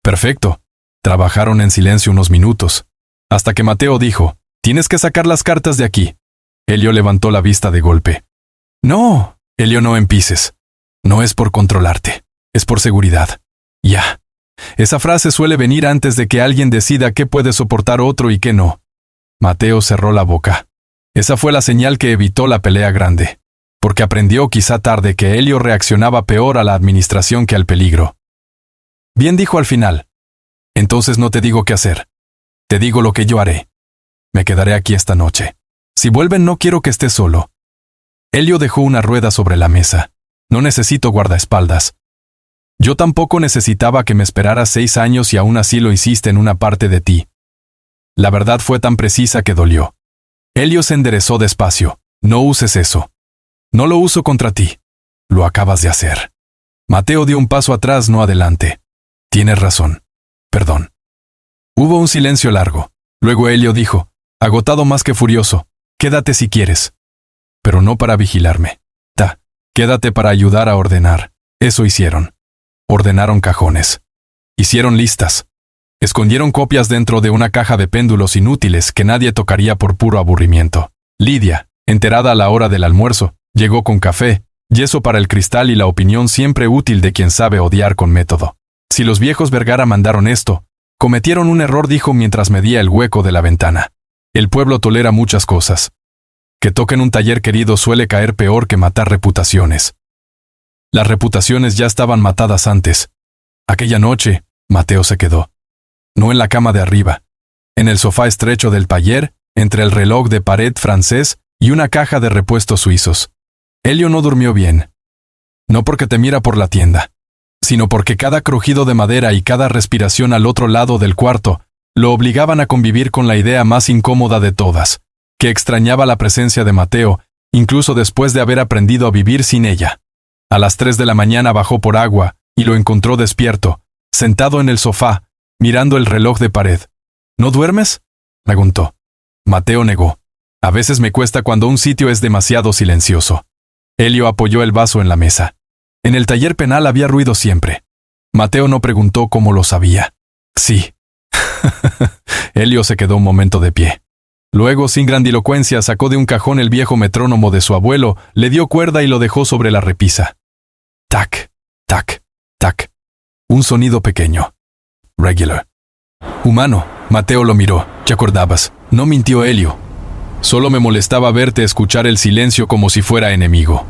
Perfecto. Trabajaron en silencio unos minutos. Hasta que Mateo dijo, tienes que sacar las cartas de aquí. Elio levantó la vista de golpe. No, Elio, no empieces. No es por controlarte. Es por seguridad. Ya. Esa frase suele venir antes de que alguien decida qué puede soportar otro y qué no. Mateo cerró la boca. Esa fue la señal que evitó la pelea grande. Porque aprendió quizá tarde que Elio reaccionaba peor a la administración que al peligro. Bien dijo al final. Entonces no te digo qué hacer. Te digo lo que yo haré. Me quedaré aquí esta noche. Si vuelven no quiero que estés solo. Elio dejó una rueda sobre la mesa. No necesito guardaespaldas. Yo tampoco necesitaba que me esperaras 6 años y aún así lo hiciste en una parte de ti. La verdad fue tan precisa que dolió. Elio se enderezó despacio. No uses eso. No lo uso contra ti. Lo acabas de hacer. Mateo dio un paso atrás, no adelante. Tienes razón. Perdón. Hubo un silencio largo. Luego Elio dijo, agotado más que furioso, quédate si quieres. Pero no para vigilarme. Quédate para ayudar a ordenar. Eso hicieron. Ordenaron cajones. Hicieron listas. Escondieron copias dentro de una caja de péndulos inútiles que nadie tocaría por puro aburrimiento. Lidia, enterada a la hora del almuerzo, llegó con café, yeso para el cristal y la opinión siempre útil de quien sabe odiar con método. Si los viejos Vergara mandaron esto, cometieron un error, dijo mientras medía el hueco de la ventana. El pueblo tolera muchas cosas. Que toquen un taller querido suele caer peor que matar reputaciones. Las reputaciones ya estaban matadas antes. Aquella noche, Mateo se quedó. No en la cama de arriba. En el sofá estrecho del taller, entre el reloj de pared francés y una caja de repuestos suizos. Elio no durmió bien. No porque temiera por la tienda, sino porque cada crujido de madera y cada respiración al otro lado del cuarto lo obligaban a convivir con la idea más incómoda de todas, que extrañaba la presencia de Mateo, incluso después de haber aprendido a vivir sin ella. A las 3 de la mañana bajó por agua y lo encontró despierto, sentado en el sofá, mirando el reloj de pared. ¿No duermes?, preguntó. Mateo negó. A veces me cuesta cuando un sitio es demasiado silencioso. Elio apoyó el vaso en la mesa. En el taller penal había ruido siempre. Mateo no preguntó cómo lo sabía. Sí. Elio se quedó un momento de pie. Luego, sin grandilocuencia, sacó de un cajón el viejo metrónomo de su abuelo, le dio cuerda y lo dejó sobre la repisa. Tac, tac, tac. Un sonido pequeño. Regular. Humano. Mateo lo miró. ¿Te acordabas? No mintió Elio. Solo me molestaba verte escuchar el silencio como si fuera enemigo.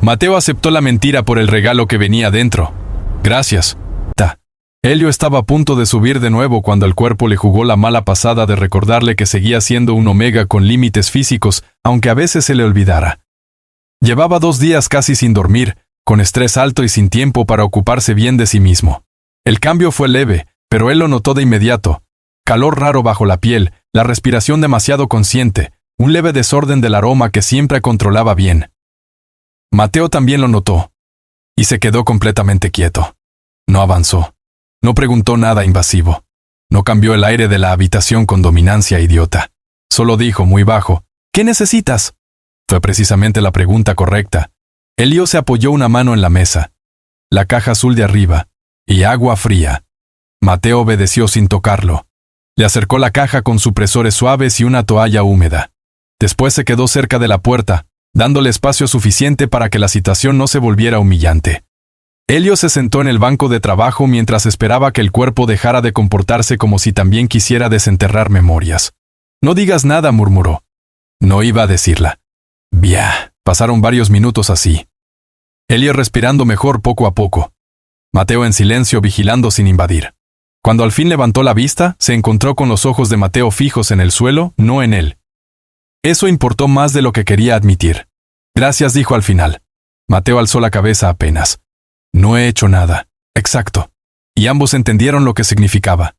Mateo aceptó la mentira por el regalo que venía dentro. Gracias. Elio estaba a punto de subir de nuevo cuando el cuerpo le jugó la mala pasada de recordarle que seguía siendo un omega con límites físicos, aunque a veces se le olvidara. Llevaba 2 días casi sin dormir, con estrés alto y sin tiempo para ocuparse bien de sí mismo. El cambio fue leve, pero él lo notó de inmediato. Calor raro bajo la piel, la respiración demasiado consciente, un leve desorden del aroma que siempre controlaba bien. Mateo también lo notó. Y se quedó completamente quieto. No avanzó. No preguntó nada invasivo. No cambió el aire de la habitación con dominancia idiota. Solo dijo muy bajo, ¿qué necesitas? Fue precisamente la pregunta correcta. Elio se apoyó una mano en la mesa. La caja azul de arriba. Y agua fría. Mateo obedeció sin tocarlo. Le acercó la caja con supresores suaves y una toalla húmeda. Después se quedó cerca de la puerta, dándole espacio suficiente para que la situación no se volviera humillante. Elio se sentó en el banco de trabajo mientras esperaba que el cuerpo dejara de comportarse como si también quisiera desenterrar memorias. «No digas nada», murmuró. No iba a decirla. Pasaron varios minutos así. Elio respirando mejor poco a poco. Mateo en silencio vigilando sin invadir. Cuando al fin levantó la vista, se encontró con los ojos de Mateo fijos en el suelo, no en él. Eso importó más de lo que quería admitir. «Gracias», dijo al final. Mateo alzó la cabeza apenas. «No he hecho nada». «Exacto». Y ambos entendieron lo que significaba.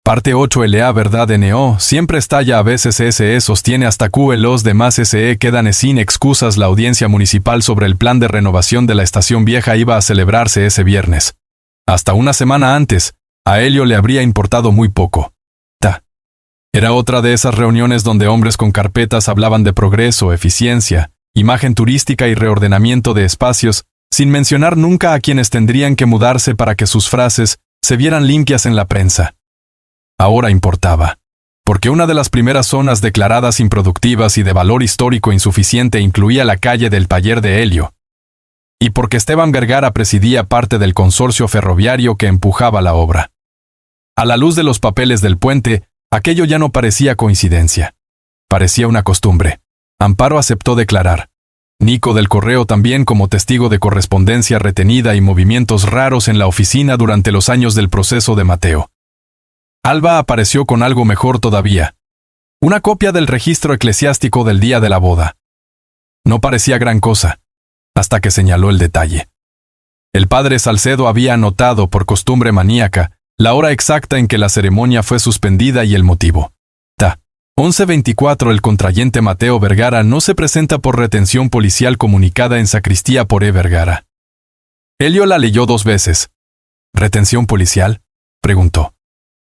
Parte 8 LA verdad NO, siempre estalla a veces SE sostiene hasta Q los demás SE quedan sin excusas. La audiencia municipal sobre el plan de renovación de la estación vieja iba a celebrarse ese viernes. Hasta una semana antes, a Elio le habría importado muy poco. Era otra de esas reuniones donde hombres con carpetas hablaban de progreso, eficiencia, imagen turística y reordenamiento de espacios, sin mencionar nunca a quienes tendrían que mudarse para que sus frases se vieran limpias en la prensa. Ahora importaba, porque una de las primeras zonas declaradas improductivas y de valor histórico insuficiente incluía la calle del taller de Elio, y porque Esteban Vergara presidía parte del consorcio ferroviario que empujaba la obra. A la luz de los papeles del puente, aquello ya no parecía coincidencia. Parecía una costumbre. Amparo aceptó declarar. Nico del Correo también como testigo de correspondencia retenida y movimientos raros en la oficina durante los años del proceso de Mateo. Alba apareció con algo mejor todavía. Una copia del registro eclesiástico del día de la boda. No parecía gran cosa, hasta que señaló el detalle. El padre Salcedo había anotado, por costumbre maníaca, la hora exacta en que la ceremonia fue suspendida y el motivo. 11:24 El contrayente Mateo Vergara no se presenta por retención policial comunicada en sacristía por E. Vergara. Elio la leyó 2 veces. ¿Retención policial?, preguntó.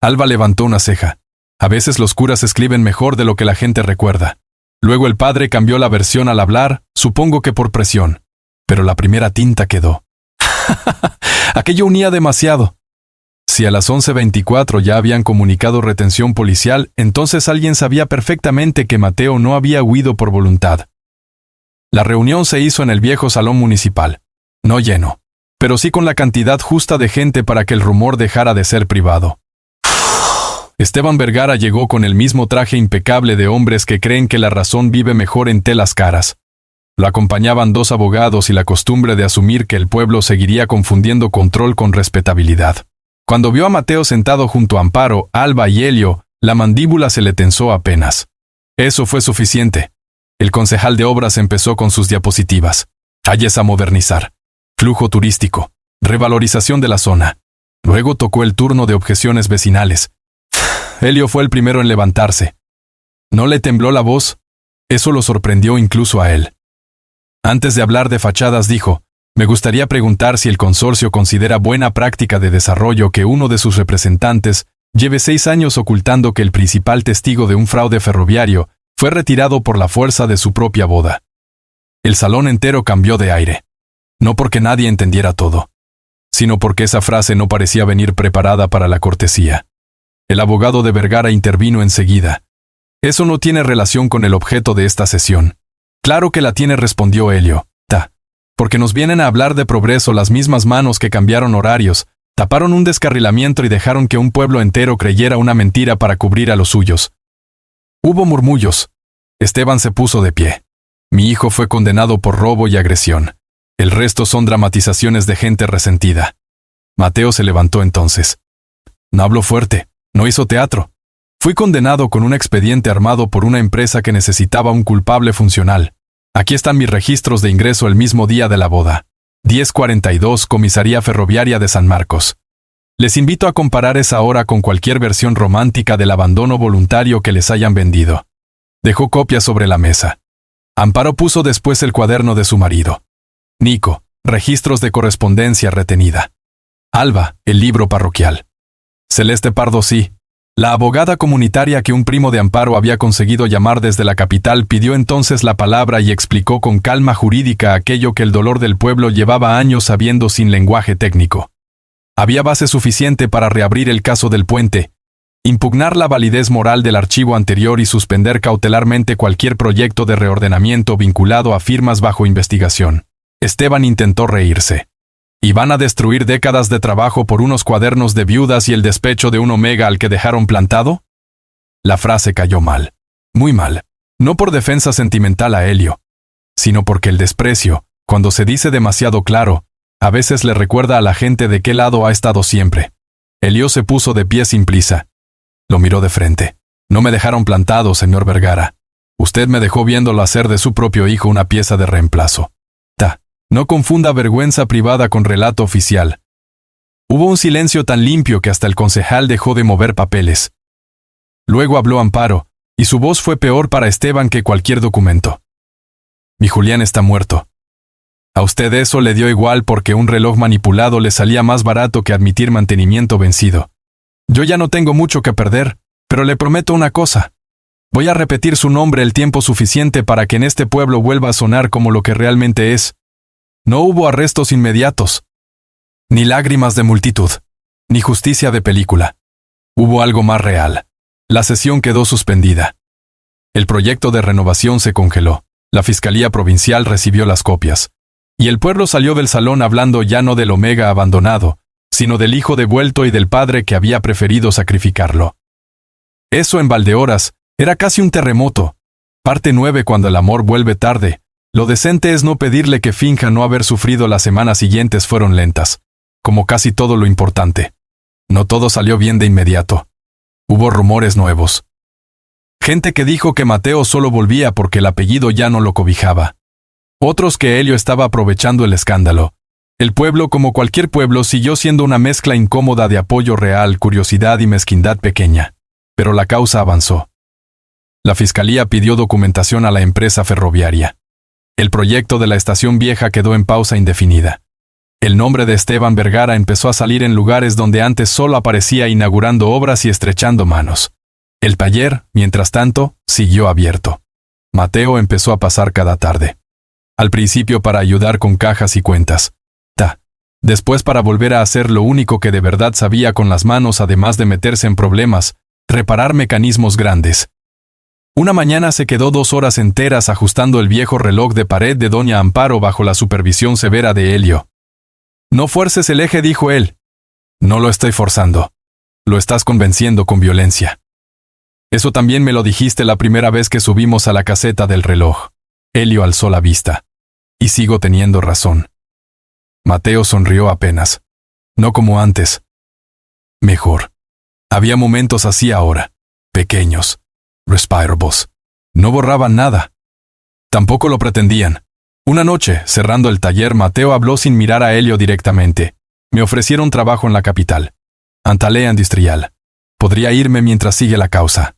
Alba levantó una ceja. A veces los curas escriben mejor de lo que la gente recuerda. Luego el padre cambió la versión al hablar, supongo que por presión. Pero la primera tinta quedó. Aquello unía demasiado. Si a las 11:24 ya habían comunicado retención policial, entonces alguien sabía perfectamente que Mateo no había huido por voluntad. La reunión se hizo en el viejo salón municipal. No lleno, pero sí con la cantidad justa de gente para que el rumor dejara de ser privado. Esteban Vergara llegó con el mismo traje impecable de hombres que creen que la razón vive mejor en telas caras. Lo acompañaban 2 abogados y la costumbre de asumir que el pueblo seguiría confundiendo control con respetabilidad. Cuando vio a Mateo sentado junto a Amparo, Alba y Elio, la mandíbula se le tensó apenas. Eso fue suficiente. El concejal de obras empezó con sus diapositivas. Calles a modernizar. Flujo turístico. Revalorización de la zona. Luego tocó el turno de objeciones vecinales. Elio fue el primero en levantarse. ¿No le tembló la voz? Eso lo sorprendió incluso a él. Antes de hablar de fachadas dijo, me gustaría preguntar si el consorcio considera buena práctica de desarrollo que uno de sus representantes lleve 6 años ocultando que el principal testigo de un fraude ferroviario fue retirado por la fuerza de su propia boda. El salón entero cambió de aire. No porque nadie entendiera todo, sino porque esa frase no parecía venir preparada para la cortesía. El abogado de Vergara intervino enseguida. Eso no tiene relación con el objeto de esta sesión. Claro que la tiene, respondió Elio. Porque nos vienen a hablar de progreso las mismas manos que cambiaron horarios, taparon un descarrilamiento y dejaron que un pueblo entero creyera una mentira para cubrir a los suyos. Hubo murmullos. Esteban se puso de pie. Mi hijo fue condenado por robo y agresión. El resto son dramatizaciones de gente resentida. Mateo se levantó entonces. No habló fuerte, no hizo teatro. Fui condenado con un expediente armado por una empresa que necesitaba un culpable funcional. Aquí están mis registros de ingreso el mismo día de la boda. 1042, Comisaría Ferroviaria de San Marcos. Les invito a comparar esa hora con cualquier versión romántica del abandono voluntario que les hayan vendido. Dejó copias sobre la mesa. Amparo puso después el cuaderno de su marido. Nico, registros de correspondencia retenida. Alba, el libro parroquial. Celeste Pardo sí. La abogada comunitaria que un primo de Amparo había conseguido llamar desde la capital pidió entonces la palabra y explicó con calma jurídica aquello que el dolor del pueblo llevaba años sabiendo sin lenguaje técnico. Había base suficiente para reabrir el caso del puente, impugnar la validez moral del archivo anterior y suspender cautelarmente cualquier proyecto de reordenamiento vinculado a firmas bajo investigación. Esteban intentó reírse. ¿Y van a destruir décadas de trabajo por unos cuadernos de viudas y el despecho de un Omega al que dejaron plantado? La frase cayó mal. Muy mal. No por defensa sentimental a Helio, sino porque el desprecio, cuando se dice demasiado claro, a veces le recuerda a la gente de qué lado ha estado siempre. Helio se puso de pie sin prisa. Lo miró de frente. No me dejaron plantado, señor Vergara. Usted me dejó viéndolo hacer de su propio hijo una pieza de reemplazo. No confunda vergüenza privada con relato oficial. Hubo un silencio tan limpio que hasta el concejal dejó de mover papeles. Luego habló Amparo, y su voz fue peor para Esteban que cualquier documento. Mi Julián está muerto. A usted eso le dio igual porque un reloj manipulado le salía más barato que admitir mantenimiento vencido. Yo ya no tengo mucho que perder, pero le prometo una cosa. Voy a repetir su nombre el tiempo suficiente para que en este pueblo vuelva a sonar como lo que realmente es. No hubo arrestos inmediatos, ni lágrimas de multitud, ni justicia de película. Hubo algo más real. La sesión quedó suspendida. El proyecto de renovación se congeló. La Fiscalía Provincial recibió las copias. Y el pueblo salió del salón hablando ya no del Omega abandonado, sino del hijo devuelto y del padre que había preferido sacrificarlo. Eso en Valdehoras era casi un terremoto. Parte 9 cuando el amor vuelve tarde. Lo decente es no pedirle que finja no haber sufrido. Las semanas siguientes fueron lentas, como casi todo lo importante. No todo salió bien de inmediato. Hubo rumores nuevos. Gente que dijo que Mateo solo volvía porque el apellido ya no lo cobijaba. Otros que Helio estaba aprovechando el escándalo. El pueblo, como cualquier pueblo, siguió siendo una mezcla incómoda de apoyo real, curiosidad y mezquindad pequeña. Pero la causa avanzó. La fiscalía pidió documentación a la empresa ferroviaria. El proyecto de la estación vieja quedó en pausa indefinida. El nombre de Esteban Vergara empezó a salir en lugares donde antes solo aparecía inaugurando obras y estrechando manos. El taller, mientras tanto, siguió abierto. Mateo empezó a pasar cada tarde. Al principio para ayudar con cajas y cuentas. Después para volver a hacer lo único que de verdad sabía con las manos, además de meterse en problemas, reparar mecanismos grandes. Una mañana se quedó 2 horas enteras ajustando el viejo reloj de pared de doña Amparo bajo la supervisión severa de Helio. No fuerces el eje, dijo él. No lo estoy forzando. Lo estás convenciendo con violencia. Eso también me lo dijiste la primera vez que subimos a la caseta del reloj. Helio alzó la vista. Y sigo teniendo razón. Mateo sonrió apenas. No como antes. Mejor. Había momentos así ahora. Pequeños. Respirables. No borraban nada. Tampoco lo pretendían. Una noche, cerrando el taller, Mateo habló sin mirar a Helio directamente. Me ofrecieron trabajo en la capital. Antalea Industrial. Podría irme mientras sigue la causa.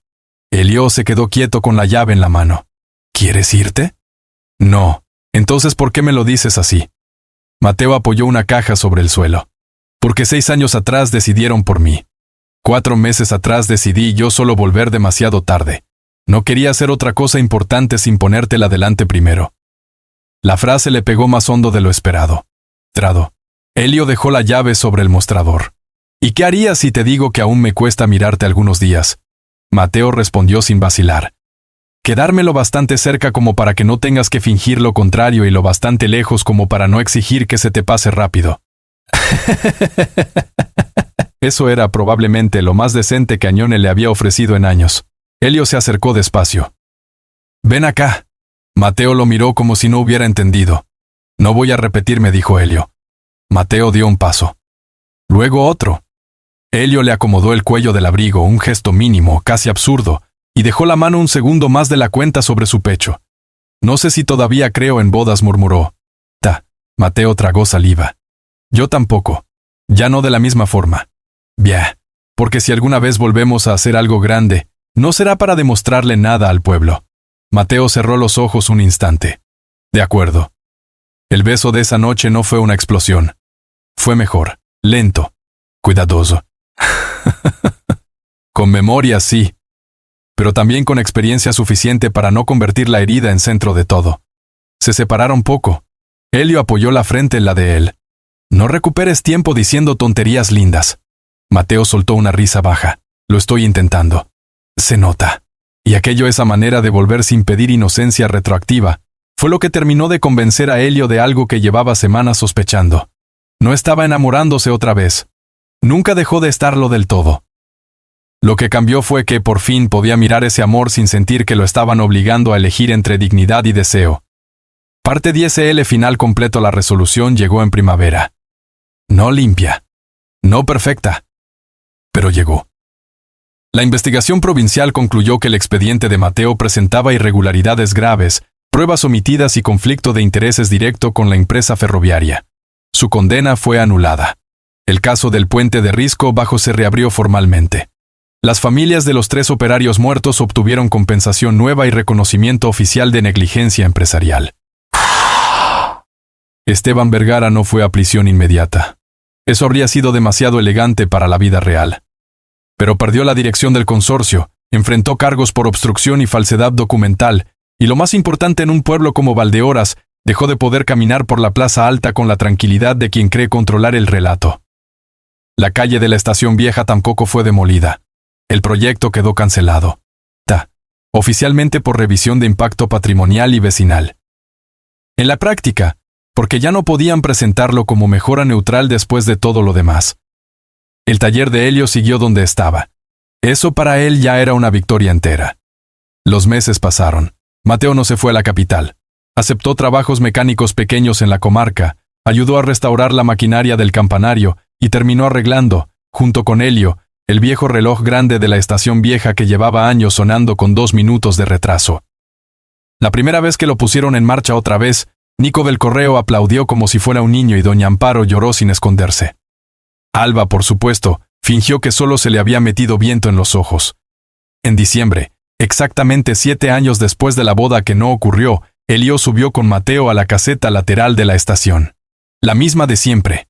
Helio se quedó quieto con la llave en la mano. ¿Quieres irte? No. Entonces, ¿por qué me lo dices así? Mateo apoyó una caja sobre el suelo. Porque 6 años atrás decidieron por mí. 4 meses atrás decidí yo solo volver demasiado tarde. No quería hacer otra cosa importante sin ponértela delante primero. La frase le pegó más hondo de lo esperado. Trado. Helio dejó la llave sobre el mostrador. ¿Y qué harías si te digo que aún me cuesta mirarte algunos días? Mateo respondió sin vacilar. Quedarme lo bastante cerca como para que no tengas que fingir lo contrario y lo bastante lejos como para no exigir que se te pase rápido. Eso era probablemente lo más decente que Añone le había ofrecido en años. Helio se acercó despacio. Ven acá. Mateo lo miró como si no hubiera entendido. No voy a repetirme, dijo Helio. Mateo dio un paso. Luego otro. Helio le acomodó el cuello del abrigo, un gesto mínimo, casi absurdo, y dejó la mano un segundo más de la cuenta sobre su pecho. No sé si todavía creo en bodas, murmuró. Mateo tragó saliva. Yo tampoco. Ya no de la misma forma. Bien, porque si alguna vez volvemos a hacer algo grande, no será para demostrarle nada al pueblo. Mateo cerró los ojos un instante. De acuerdo. El beso de esa noche no fue una explosión. Fue mejor, lento, cuidadoso. Con memoria, sí. Pero también con experiencia suficiente para no convertir la herida en centro de todo. Se separaron poco. Helio apoyó la frente en la de él. No recuperes tiempo diciendo tonterías lindas. Mateo soltó una risa baja. Lo estoy intentando. Se nota. Y aquello, esa manera de volver sin pedir inocencia retroactiva, fue lo que terminó de convencer a Elio de algo que llevaba semanas sospechando. No estaba enamorándose otra vez. Nunca dejó de estarlo del todo. Lo que cambió fue que por fin podía mirar ese amor sin sentir que lo estaban obligando a elegir entre dignidad y deseo. Parte 10. Final completo. La resolución llegó en primavera. No limpia. No perfecta. Pero llegó. La investigación provincial concluyó que el expediente de Mateo presentaba irregularidades graves, pruebas omitidas y conflicto de intereses directo con la empresa ferroviaria. Su condena fue anulada. El caso del puente de Risco Bajo se reabrió formalmente. Las familias de los 3 operarios muertos obtuvieron compensación nueva y reconocimiento oficial de negligencia empresarial. Esteban Vergara no fue a prisión inmediata. Eso habría sido demasiado elegante para la vida real. Pero perdió la dirección del consorcio, enfrentó cargos por obstrucción y falsedad documental, y lo más importante, en un pueblo como Valdeorras, dejó de poder caminar por la Plaza Alta con la tranquilidad de quien cree controlar el relato. La calle de la Estación Vieja tampoco fue demolida. El proyecto quedó cancelado. Oficialmente por revisión de impacto patrimonial y vecinal. En la práctica, porque ya no podían presentarlo como mejora neutral después de todo lo demás. El taller de Elio siguió donde estaba. Eso para él ya era una victoria entera. Los meses pasaron. Mateo no se fue a la capital. Aceptó trabajos mecánicos pequeños en la comarca, ayudó a restaurar la maquinaria del campanario y terminó arreglando, junto con Elio, el viejo reloj grande de la Estación Vieja que llevaba años sonando con 2 minutos de retraso. La primera vez que lo pusieron en marcha otra vez, Nico del Correo aplaudió como si fuera un niño y doña Amparo lloró sin esconderse. Alba, por supuesto, fingió que solo se le había metido viento en los ojos. En diciembre, exactamente 7 años después de la boda que no ocurrió, Elio subió con Mateo a la caseta lateral de la estación. La misma de siempre.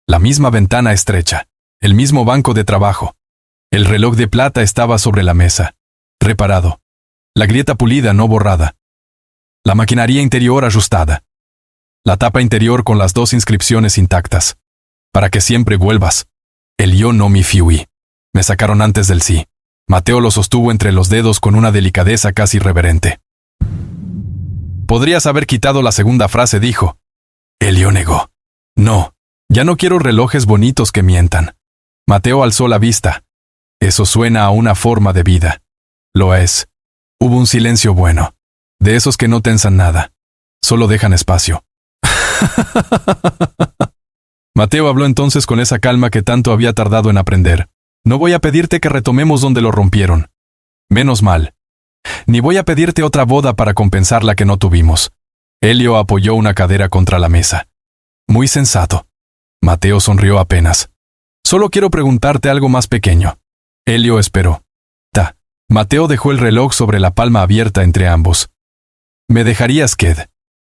La misma ventana estrecha. El mismo banco de trabajo. El reloj de plata estaba sobre la mesa. Reparado. La grieta pulida no borrada. La maquinaria interior ajustada. La tapa interior con las 2 inscripciones intactas. Para que siempre vuelvas. El yo no mi fiui. Me sacaron antes del sí. Mateo lo sostuvo entre los dedos con una delicadeza casi reverente. Podrías haber quitado la segunda frase, dijo. Elio negó. No, ya no quiero relojes bonitos que mientan. Mateo alzó la vista. Eso suena a una forma de vida. Lo es. Hubo un silencio bueno. De esos que no tensan nada. Solo dejan espacio. Mateo habló entonces con esa calma que tanto había tardado en aprender. No voy a pedirte que retomemos donde lo rompieron. Menos mal. Ni voy a pedirte otra boda para compensar la que no tuvimos. Elio apoyó una cadera contra la mesa. Muy sensato. Mateo sonrió apenas. Solo quiero preguntarte algo más pequeño. Elio esperó. Mateo dejó el reloj sobre la palma abierta entre ambos. ¿Me dejarías, Ked?